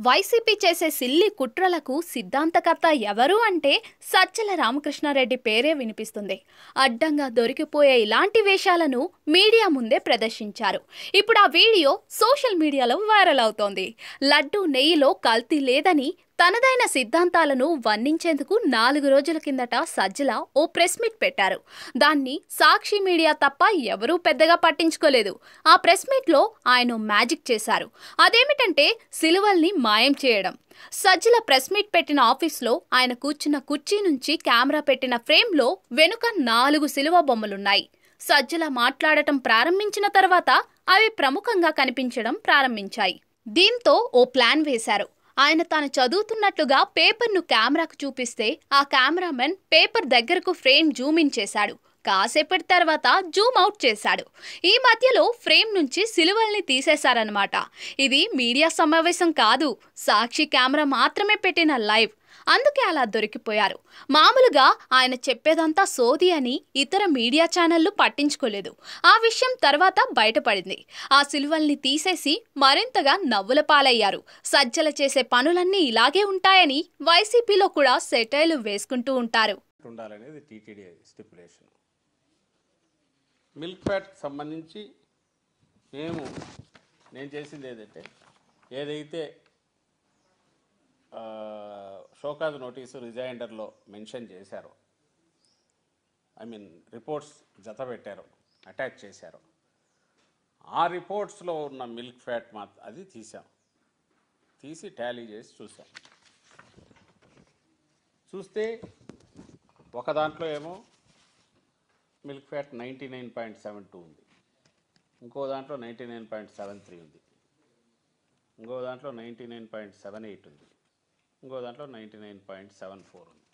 YCP చేసే silly కుట్రలకు సిద్ధాంతకర్త ఎవరు అంటే సజ్జల రామకృష్ణారెడ్డి పేరే వినిపిస్తుంది. అడ్డంగా దొరికిపోయే ఇలాంటి వేషాలను మీడియా ముందే ప్రదర్శించారు. ఇప్పుడు ఆ వీడియో సోషల్ మీడియాలో వైరల్ అవుతోంది. లడ్డు నెయ్యిలో కల్తీ లేదని తనదైన సిద్ధాంతాలను వర్ణించేందుకు 4 రోజుల కిందట సజ్జల ఓ ప్రెస్ మీట్ పెట్టారు. దాన్ని సాక్షి మీడియా తప్ప ఎవరూ పెద్దగా పట్టించుకోలేదు. ఆ ప్రెస్ మీట్లో ఆయన మ్యాజిక్ చేశారు. అదేమిటంటే సిలువల్ని మాయం చేయడం. సజ్జల ప్రెస్ మీట్ పెట్టిన ఆఫీస్లో ఆయన కూర్చున్న కుర్చీ నుంచి కెమెరా పెట్టిన ఫ్రేమ్లో వెనుక 4 సిలువ బొమ్మలున్నాయి. సజ్జల మాట్లాడటం ప్రారంభించిన తర్వాత అవి ప్రముఖంగా కనిపించడం ప్రారంభించాయి. దీంతో ఓ ప్లాన్ వేశారు. ఆయన తాను చదువుతున్నట్లుగా పేపర్ను కెమెరాకు చూపిస్తే ఆ కెమెరామెన్ పేపర్ దగ్గరకు ఫ్రేమ్ జూమ్ ఇన్ చేశాడు. కాసేపటి తర్వాత జూమ్ అవుట్ చేశాడు. ఈ మధ్యలో ఫ్రేమ్ నుంచి సిలువల్ని తీసేశారన్నమాట. ఇది మీడియా సమావేశం కాదు, సాక్షి కెమెరా మాత్రమే పెట్టిన లైవ్. అందుకే అలా దొరికిపోయారు. మామూలుగా ఆయన చెప్పేదంతా సోది అని ఇతర మీడియా ఛానళ్లు పట్టించుకోలేదు. ఆ విషయం తర్వాత బయటపడింది. ఆ సిలువల్ని తీసేసి మరింతగా నవ్వుల పాలయ్యారు. సజ్జల చేసే పనులన్నీ ఇలాగే ఉంటాయని వైసీపీలో కూడా సెటైర్లు వేసుకుంటూ ఉంటారు. ఉండాలనేది టీటీడీ స్టిపులేషన్. మిల్క్ ఫ్యాట్ సంబంధించి నేను చేసింది ఏదైతే షోకాజ్ నోటీసు రిజైండర్లో మెన్షన్ చేశారో, రిపోర్ట్స్ జత పెట్టారు, అటాచ్ చేశారు. ఆ రిపోర్ట్స్లో ఉన్న మిల్క్ ఫ్యాట్ అది తీసి టాలీ చేసి చూస్తే ఒక దాంట్లో ఏమో మిల్క్ ఫ్యాట్ 99.72 ఉంది, ఇంకో దాంట్లో 99.73 ఉంది, ఇంకో దాంట్లో 99.78 ఉంది, ఇంకో దాంట్లో 99.74 ఉంది.